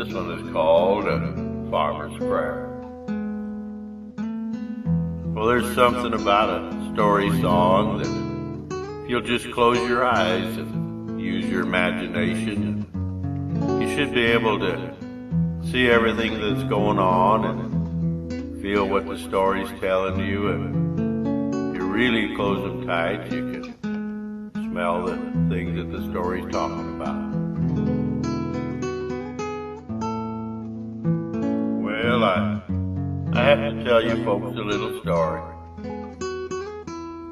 This one is called A Farmer's Prayer. Well, there's something about a story song that if you'll just close your eyes and use your imagination, you should be able to see everything that's going on and feel what the story's telling you. If you really close them tight, you can smell the things that the story's talking about. Well, I have to tell you folks a little story.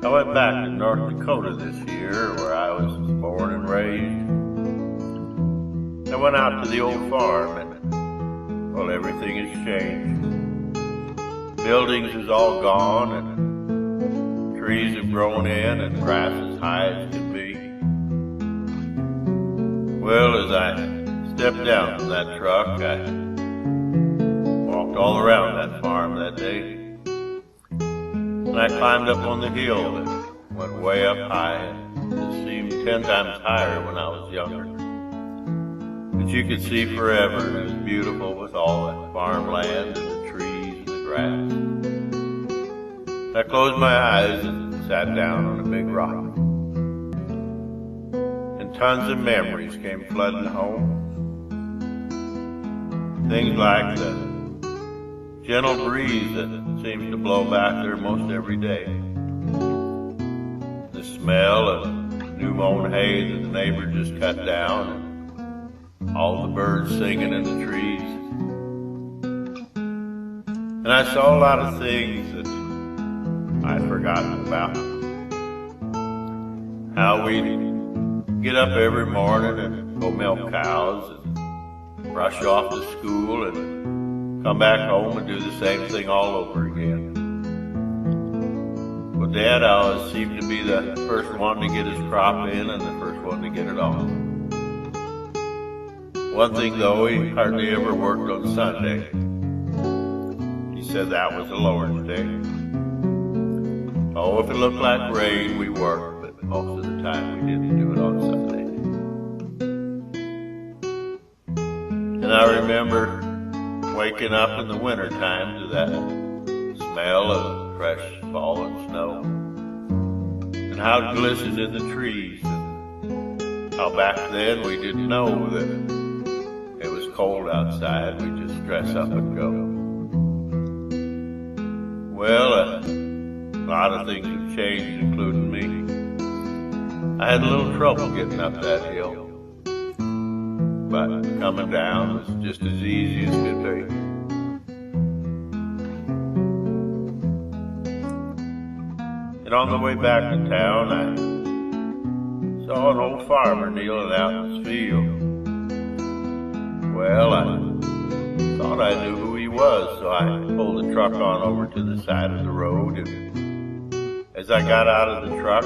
I went back to North Dakota this year, where I was born and raised. I went out to the old farm, and, well, everything has changed. Buildings is all gone, and trees have grown in, and grass as high as can be. Well, as I stepped down from that truck, I walked all around that farm that day. And I climbed up on the hill that went way up high. It seemed 10 times higher when I was younger. But you could see forever. It was beautiful with all that farmland and the trees and the grass. I closed my eyes and sat down on a big rock. And tons of memories came flooding home. Things like the gentle breeze that seems to blow back there most every day. The smell of new mown hay that the neighbor just cut down, and all the birds singing in the trees. And I saw a lot of things that I'd forgotten about. How we'd get up every morning and go milk cows and rush off to school and come back home and do the same thing all over again. Well, Dad always seemed to be the first one to get his crop in and the first one to get it off. One thing though, he hardly ever worked on Sunday. He said that was the Lord's day. Oh, if it looked like rain, we worked, but most of the time we didn't do it on Sunday. And I remember waking up in the wintertime to that smell of fresh fallen snow, and how it glistened in the trees, and how back then we didn't know that it was cold outside. We just dress up and go. Well, a lot of things have changed, including me. I had a little trouble getting up that hill, but coming down was just as easy as could be. And on the way back to town, I saw an old farmer kneeling out in his field. Well, I thought I knew who he was, so I pulled the truck on over to the side of the road. And as I got out of the truck,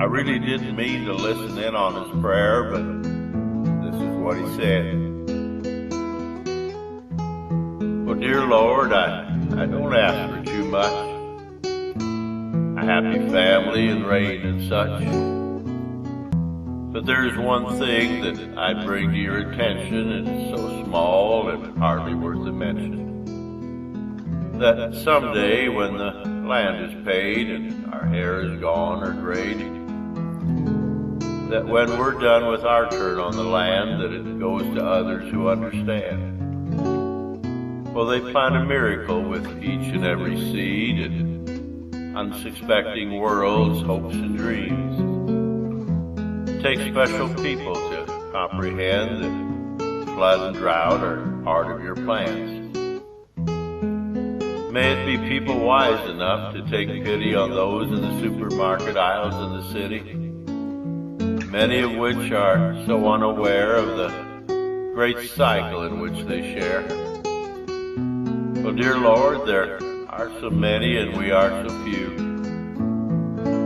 I really didn't mean to listen in on his prayer, but what he said. Well, dear Lord, I don't ask for too much. A happy family and rain and such. But there's one thing that I bring to your attention, and it's so small and hardly worth a mention. That someday when the land is paid and our hair is gone or grayed, that when we're done with our turn on the land, that it goes to others who understand. Well, they plant a miracle with each and every seed, and unsuspecting worlds, hopes, and dreams. It takes special people to comprehend that flood and drought are part of your plans. May it be people wise enough to take pity on those in the supermarket aisles in the city, many of which are so unaware of the great cycle in which they share. Well, dear Lord, there are so many and we are so few.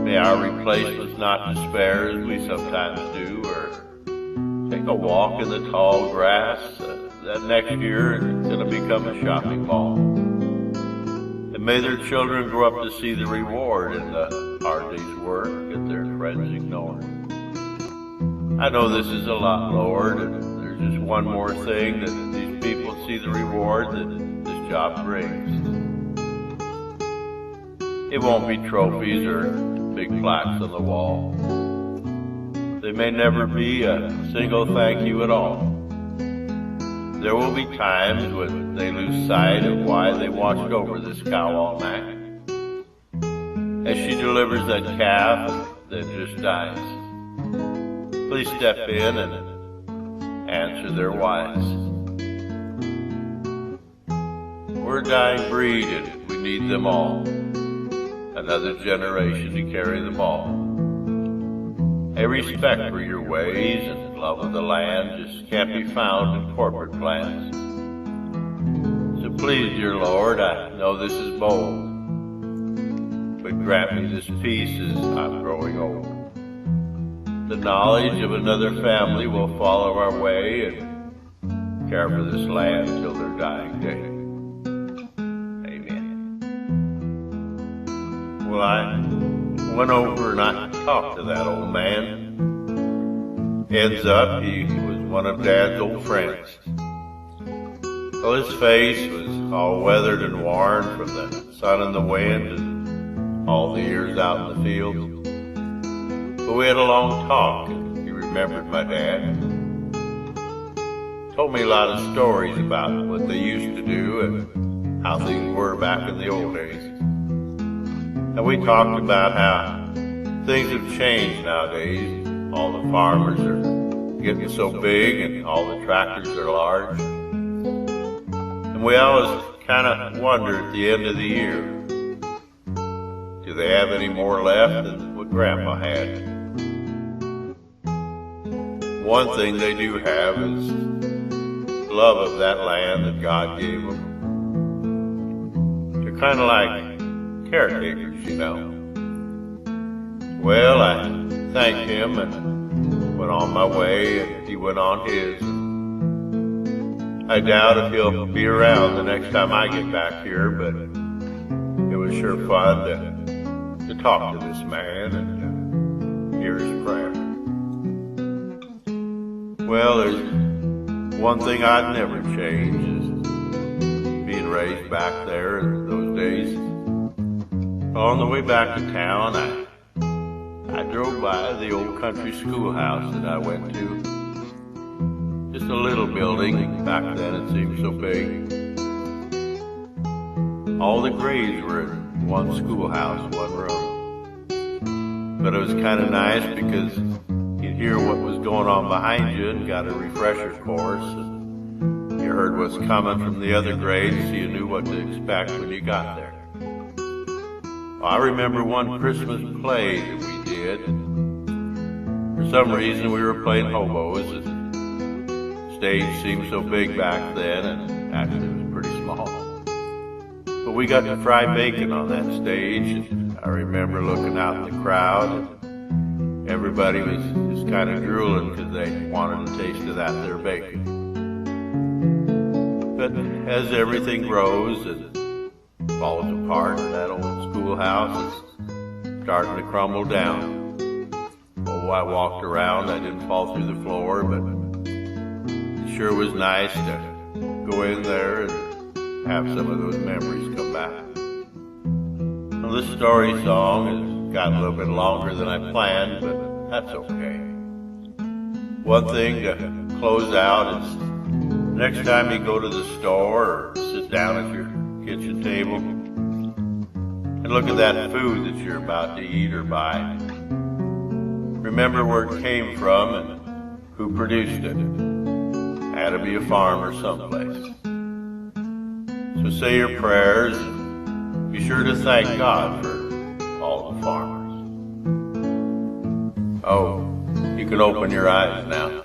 May our replacements not despair as we sometimes do, or take a walk in the tall grass that next year it's going to become a shopping mall. And may their children grow up to see the reward in the hard day's work that their friends ignore. I know this is a lot, Lord, and there's just one more thing that these people see the reward that this job brings. It won't be trophies or big plaques on the wall. There may never be a single thank you at all. There will be times when they lose sight of why they watched over this cow all night, as she delivers that calf that just dies. Please step in and answer their whys. We're a dying breed and we need them all. Another generation to carry them all. A respect for your ways and love of the land just can't be found in corporate plans. So please, dear Lord, I know this is bold, but grant me this peace as I'm growing old. The knowledge of another family will follow our way and care for this land till their dying day. Well, I went over and I talked to that old man. Ends up, he was one of Dad's old friends. Well, his face was all weathered and worn from the sun and the wind and all the years out in the field. But we had a long talk and he remembered my dad. Told me a lot of stories about what they used to do and how things were back in the old days. And we talked about how things have changed nowadays. All the farmers are getting so big and all the tractors are large. And we always kind of wonder at the end of the year, do they have any more left than what Grandpa had? One thing they do have is love of that land that God gave them. They're kind of like caretakers, you know. Well, I thanked him and went on my way, and he went on his. I doubt if he'll be around the next time I get back here, but it was sure fun to talk to this man and hear his prayer. Well, there's one thing I'd never change is being raised back there in those days. On the way back to town, I drove by the old country schoolhouse that I went to. Just a little building, back then it seemed so big. All the grades were in one schoolhouse, one room. But it was kind of nice because you'd hear what was going on behind you and got a refresher course. And you heard what's coming from the other grades, so you knew what to expect when you got there. I remember one Christmas play that we did. For some reason we were playing hobos. The stage seemed so big back then, and actually it was pretty small. But we got to fry bacon on that stage, and I remember looking out in the crowd, and everybody was just kind of drooling because they wanted a taste of that there bacon. But as everything grows and falls apart, that old schoolhouse is starting to crumble down. Oh, I walked around, I didn't fall through the floor, but it sure was nice to go in there and have some of those memories come back. Well, this story song has got a little bit longer than I planned, but that's okay. One thing to close out is next time you go to the store or sit down at your kitchen table and look at that food that you're about to eat or buy, remember where it came from and who produced it. Had to be a farmer someplace. So say your prayers and be sure to thank God for all the farmers. Oh, you can open your eyes now.